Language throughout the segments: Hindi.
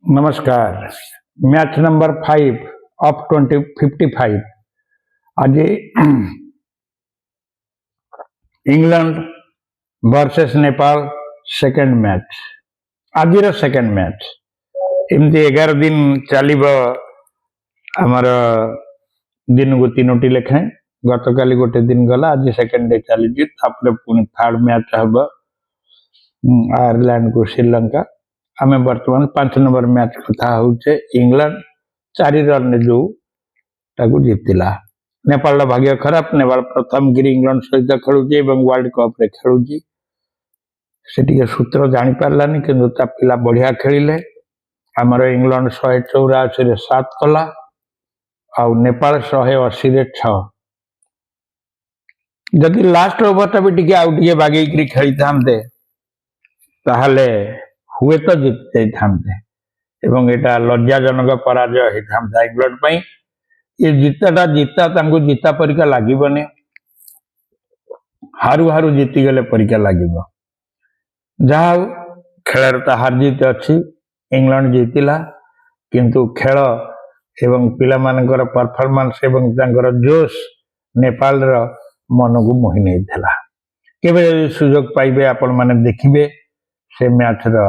नमस्कार। मैच नंबर 5 ऑफ 2055 आज England versus Nepal second match. आज सेकेंड मैच एमती 11 दिन चलो आमर दिन को 3टी लेखाएं गत काली गोटे दिन गला आज सेकेंड डे चली पुणी थर्ड मैच हम आयरलैंड को श्रीलंका। आमे वर्तमान 5 नंबर मैच कथा होचे। इंग्लैंड 4 रन जो ताकू जीतला। नेपाल भाग्य खराब। नेपाल प्रथम गिरी इंग्लैंड सहित खेलुची एवं वर्ल्ड कप रे खेलुची। से सूत्र जानी पारलानी किंतु ता पिला बढ़िया खेलिले। आमर इंग्लैंड 184 रे 7 कला आ नेपाल 180 रे 6। जदि लास्ट ओवर टा भी टिके आउ टिके बागेई खेली थांते ताहले हुए तो जीत जाते एवं एटा लज्जाजनक पराजय होता इंग्लैंड पई। ये जीता जीता परिका लागबनी। हारू हारू जीती गले परिका लागिब। जहा खेल तो हार जीत अच्छी। इंग्लैंड जीतिला किंतु खेल एवं पिला मानकर परफॉर्मेंस एवं तांकर जोश नेपाल रो मन को मोहि नहीं थिला। केबे सुजोग पाइबे आपण माने देखिबे से मैच रो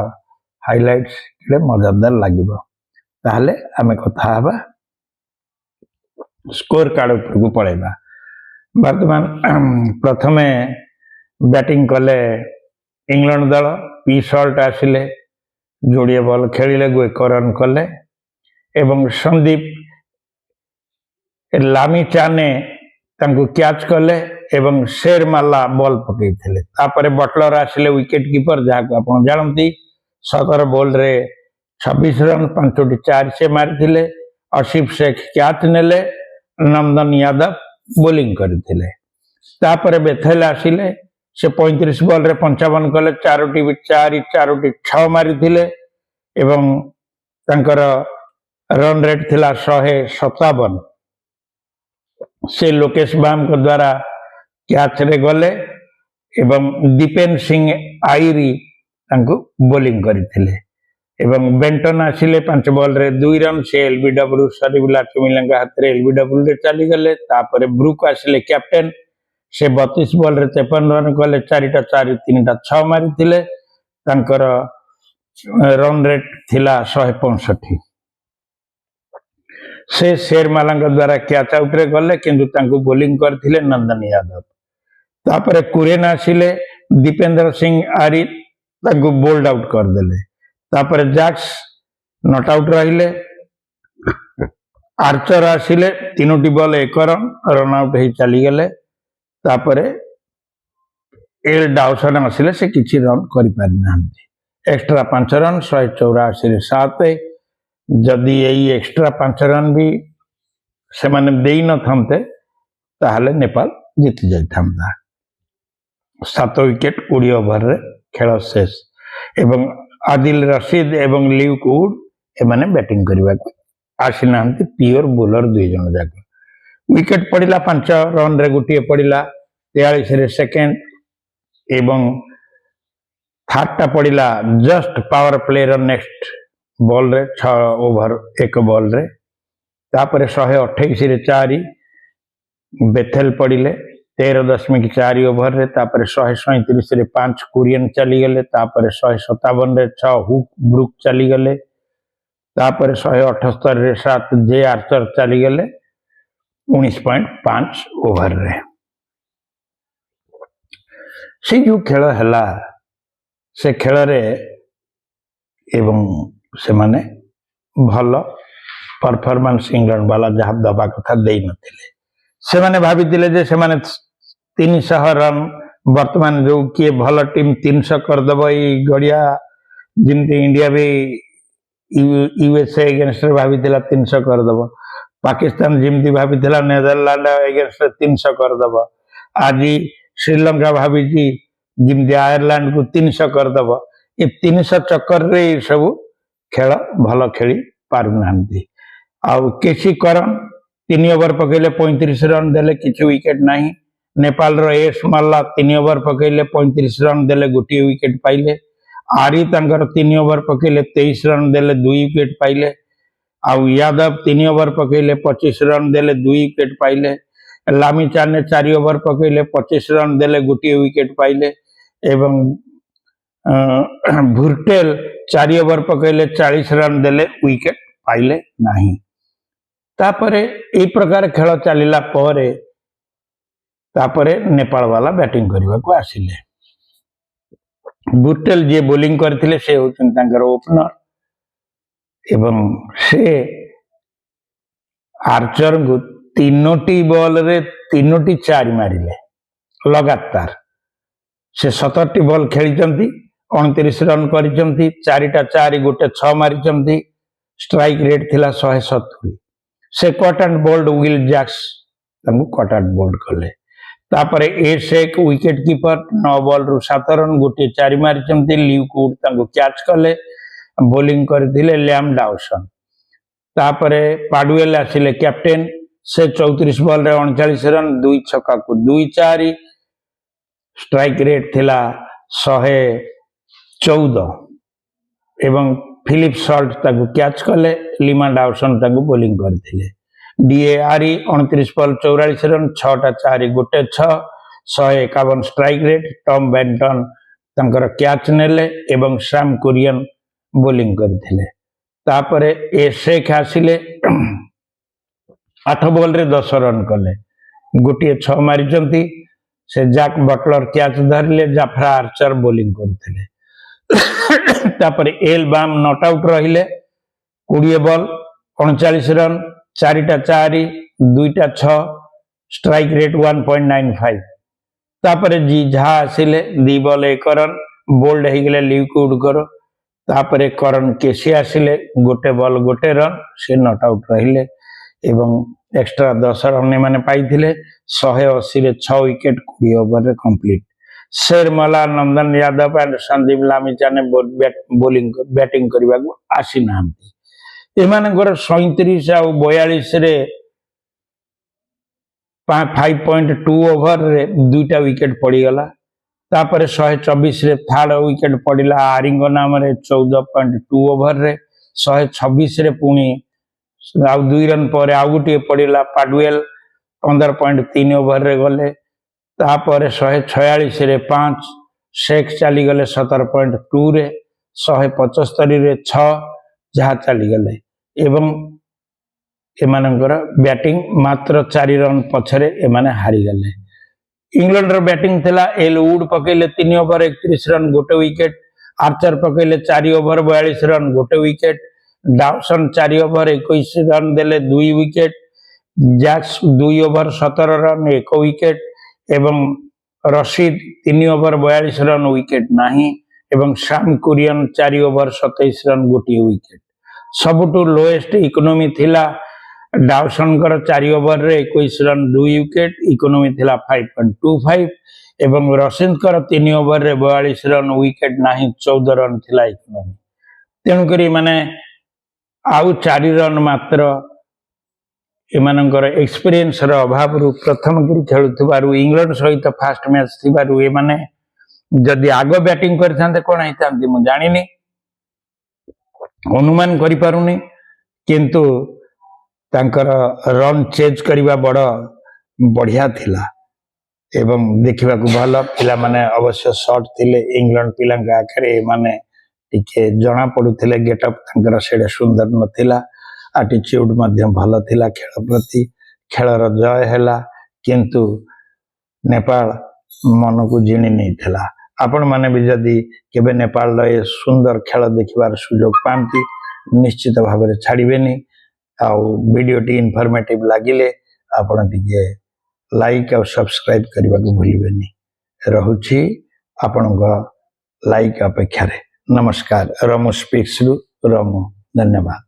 हाइलाइट्स मजादार लगे ताहले आमे कथा हबा स्कोर कार्ड ऊपर को पड़ेगा। वर्तमान प्रथमे बैटिंग कले इंग्लैंड दल। पी शॉर्ट आसिले जोड़िए बॉल खेलिले 1 रन कले एवं संदीप लामिचाने तांको कैच कले एवं शेर माला बॉल पकईथिले। तापरे बटलर आसिले विकेट कीपर जहाँ आप जानती 17 बॉल रे 26 रन 5टी 4 से मारी। आसिफ शेख कैच नेले। नंदन यादव बोलिंग करथिले। तापरे बेथेल आसिले से 35 बॉल रे 55 कले 4टी 6 मारी एवं तांकर रन रेट थिला 157। से लोकेश बाम को द्वारा कैच रे गले एवं दीपेन सिंह आईरी तांको बोलिंग करथिले एवं बेंटन आसिले 5 बॉल रे 2 रन से एलबीडब्ल्यू सरीबिला चुमिलंगा हाथ रे एलबीडब्ल्यू रे चली गले। तापरे ब्रुक आसिले कैप्टेन से 32 बॉल रे 53 रन कले 4टा 4 3टा 6 मारी तांकर रन रेट थिला 165। से शेरमाला द्वारा कैच आउट रे गले किंतु तांको बोलिंग करथिले नंदन यादव। तापरे कुरेन आसिले दीपेंद्र सिंह आरी तांको बोल्ड आउट कर देले। तापरे जैक्स नॉट आउट रहिले। आर्चर आसिले 3टी बॉल 1 रन आउट ही चली गले। तापरे एल डाउसन आसिले से किछि रन करि पारि नांती। एक्स्ट्रा 5 रन 184 रे 7। जदि यही एक्स्ट्रा 5 रन भी से माने देई न थांते ताहले नेपाल जीत जाइथांता। 7 विकेट 20 ओवर रे खेल शेष एवं आदिल रशीद एवं ल्यूक वुड एमाने बैटिंग करबा को आसी नांती। प्योर बॉलर 2 जन जाक। विकेट पड़िला 5 रन रे गुटिए पड़िला 43 रे सेकेंड एवं थर्डटा पड़िला जस्ट पावर प्ले रो नेक्स्ट बॉल रे 6 ओवर 1 बॉल रे। तापरे 128 रे 4 बेथेल पड़िले 13.4 ओवर रे। तापरे 137 रे 5 कुरियन चली गले। तापरे 157 रे 6 हुक ब्रुक चली गले। तापरे 178 रे 7 जे आर्चर चली गले 19.5 ओवर रे। से जो खेल हला से खेल रे एवं से माने भल परफॉर्मेंस इंग्लैंड वाला जहाँ दबा कथा दे नथिले। से माने भाबितिले जे से माने 300 रन वर्तमान जो किए भल टीम 300 करदब ई गड़िया जिमती इंडिया भी यूएसए अगेंस्ट भाबितिला 300 करदब। पाकिस्तान जिमती भाबितिला नेदरलैंड अगेंस्ट 300 करदब। आज श्रीलंका भाभी जिमती आयरलैंड को 300 करदब। ये 300 चक्कर रे सब खेल भल खेली पारु नांती। आउ केसी करन 3 ओवर पकेले 35 रन देले किछि विकेट नाही। नेपाल रो एस मल्ला 3 ओवर पकेले 35 रन देले गोटी विकेट पाइले। आरी तांकर 3 ओवर पकेले 23 रन देले 2 विकेट पाइले आउ यादव 3 ओवर पकेले 25 रन देले 2 विकेट पाइले लामिचाने ने 4 ओवर पकेले 25 रन देले गोटे विकेट पाइले एवं भुर्टेल 4 ओवर पकेले 40 रन देले विकेट पाइले नहीं तापरे ए प्रकार खेल चलिला परे तापरे नेपाल वाला बैटिंग करने को आसिले भुर्टेल जे बोलिंग करथिले से होचन तांकर ओपनर एवं से आर्चर को 3टी बॉल रे 3टी 4 मारिले लगातार से 17टी बॉल खेली 29 रन करिसंती 4टा 4 गोटे 6 मारिसंती स्ट्राइक रेट थिला 170 से caught and bowled Will Jacks तांको कट एंड बोल्ड कले तापरे ए शेक विकेट कीपर 9 बॉल रु 7 रन गोटे 4 मारिसंती ल्यूकवुड तांको कैच कले बोलिंग करथिले लैम डाउसन तापरे पाडुएल आसिले कैप्टेन से 34 बॉल रे 39 रन 2 छक्का को 2 4 स्ट्राइक रेट थिला 114 एवं फिलिप सल्ट ताको कैच कले लिमा डाउसन ताको बोलिंग करथिले डीएआरई 29 बॉल 44 रन 6टा 4 गोटे 6 151 स्ट्राइक रेट टॉम बेंटन तांकर कैच नेले एवं सैम कुरियन बोलिंग करथिले तापरे ए शेख आसिले 8 बॉल रे 10 रन कले गोटे 6 मारिचंती से जैक बटलर कैच धरले जाफरा आर्चर बोलिंग करथिले तापरे एलबाम नॉट आउट रहिले 20 बॉल 39 रन 4टा 4 2टा 6 स्ट्राइक रेट 1.95 तापरे जी झा आसिले 2 बॉल 1 रन बोल्ड हे गेले ल्यूकवुड करो तापरे करण केसी आसिले गोटे बॉल गोटे रन से नॉट आउट रहिले एवं एक्स्ट्रा 10 रन माने पाइथिले 180 रे 6 विकेट 20 ओवर रे कंप्लीट शेरमला नंदन यादव एंड संदीप लामिचा ने बोलिंग बैटिंग करबा को आसी नांती एमानकर 37 आ 42 रे 5.2 ओवर रे 2टा विकेट पड़ी गला तापरे 124 रे थर्ड विकेट पड़िला आरिंगो नाम रे 14.2 ओवर रे 126 रे पुणी आ 2 रन पर आ गोटे पड़िला पाडुएल 15.3 ओवर रे गले तापरे 146 रे 5 शेख चली गले 17.2 रे 175 रे 6 जहा चली गले एवं एमानकर बैटिंग मात्र 4 रन पछरे एमाने हारी गले इंग्लैंड रो बैटिंग थिला एल वुड पकेले 3 ओवर 31 रन गोटे विकेट आर्चर पकेले 4 ओवर 42 रन गोटे विकेट डाउसन 4 ओवर 21 रन देले 2 wicket Jacks 2 over 17 run 1 wicket एवं रशीद 3 ओवर 42 रन विकेट नहीं एवं सैम कुरियन 4 ओवर 27 रन गोटे विकेट सबुटू लोएस्ट इकोनॉमी थिला डाउसन कर 4 ओवर रे 21 रन 2 विकेट इकोनॉमी थिला 5.25 एवं रशीद कर 3 ओवर रे 42 रन विकेट नहीं 14 रन थिला इकोनॉमी तेणु करी माने आउ 4 रन मात्र एमानकर एक्सपीरियंस रो अभाव रु प्रथम गिरी खेलुथिबारु इंग्लैंड सहित फास्ट मैच थिबारु ए माने जदि आगो बैटिंग करथांते कोन हेतांती मु जानिनी अनुमान करि पारुनी किंतु तांकर रन चेज करिबा बड़ बढ़िया थिला एवं देखिबा को भलो पिला माने अवश्य शॉट थिले इंग्लैंड पिलांका आखरे माने टिके जणा पडुथिले गेटअप तांकर सेडे सुंदर नथिला एटीट्यूड मध्यम भलो थिला खेल प्रति खेलर जय हैला किंतु नेपाल मन को जिणी नहीं थिला आपण माने भी जदि केबे नेपाल रे सुंदर खेल देखिबार सुयोग पांती निश्चित भाव में छाड़बेनी आउ वीडियो टी इनफॉर्मेटिव लागिले आपण टिके लाइक और सब्सक्राइब करबा को भूलिबेनी रहुछि आपनका लाइक अपेक्षा रे नमस्कार रमु स्पीक्स रु रमु धन्यवाद।